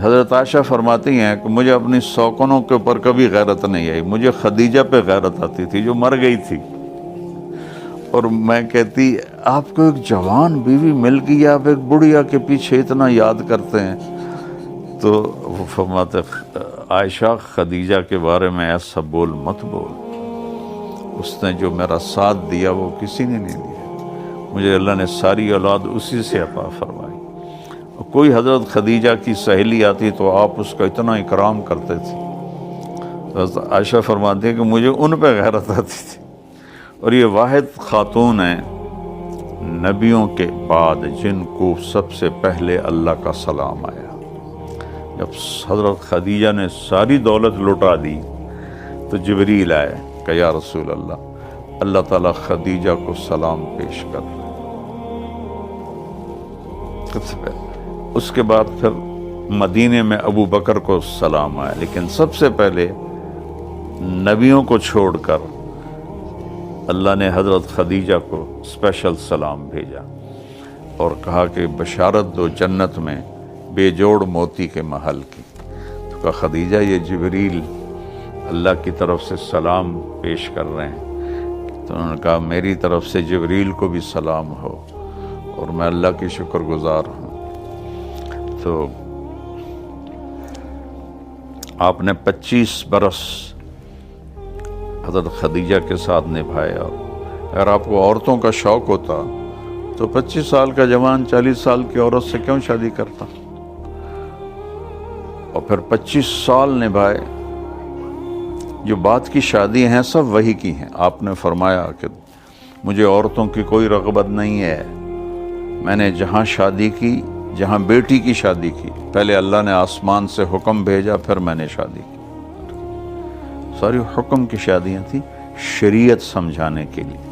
حضرت عائشہ فرماتی ہیں کہ مجھے اپنی سوکنوں کے اوپر کبھی غیرت نہیں آئی، مجھے خدیجہ پہ غیرت آتی تھی جو مر گئی تھی۔ اور میں کہتی آپ کو ایک جوان بیوی مل گئی، آپ ایک بڑھیا کے پیچھے اتنا یاد کرتے ہیں۔ تو وہ فرماتے عائشہ خدیجہ کے بارے میں ایسا بول مت بول، اس نے جو میرا ساتھ دیا وہ کسی نے نہیں دیا، مجھے اللہ نے ساری اولاد اسی سے عطا فرمائی۔ کوئی حضرت خدیجہ کی سہیلی آتی تو آپ اس کا اتنا اکرام کرتے تھے۔ حضرت عائشہ فرماتی ہیں کہ مجھے ان پہ غیرت آتی تھی۔ اور یہ واحد خاتون ہیں نبیوں کے بعد جن کو سب سے پہلے اللہ کا سلام آیا۔ جب حضرت خدیجہ نے ساری دولت لٹا دی تو جبریل آئے کہ یا رسول اللہ، اللہ تعالیٰ خدیجہ کو سلام پیش کر رہے۔ اس کے بعد پھر مدینے میں ابو بکر کو سلام آیا، لیکن سب سے پہلے نبیوں کو چھوڑ کر اللہ نے حضرت خدیجہ کو اسپیشل سلام بھیجا اور کہا کہ بشارت دو جنت میں بے جوڑ موتی کے محل کی۔ تو کہا خدیجہ یہ جبریل اللہ کی طرف سے سلام پیش کر رہے ہیں۔ تو انہوں نے کہا میری طرف سے جبریل کو بھی سلام ہو اور میں اللہ کی شکر گزار ہوں۔ تو آپ نے 25 برس حضرت خدیجہ کے ساتھ نبھایا۔ اگر آپ کو عورتوں کا شوق ہوتا تو 25 سال کا جوان 40 سال کی عورت سے کیوں شادی کرتا؟ اور پھر 25 سال نبھائے۔ جو بات کی شادی ہیں سب وہی کی ہیں۔ آپ نے فرمایا کہ مجھے عورتوں کی کوئی رغبت نہیں ہے، میں نے جہاں شادی کی، جہاں بیٹی کی شادی کی، پہلے اللہ نے آسمان سے حکم بھیجا پھر میں نے شادی کی۔ ساری حکم کی شادیاں تھیں شریعت سمجھانے کے لیے۔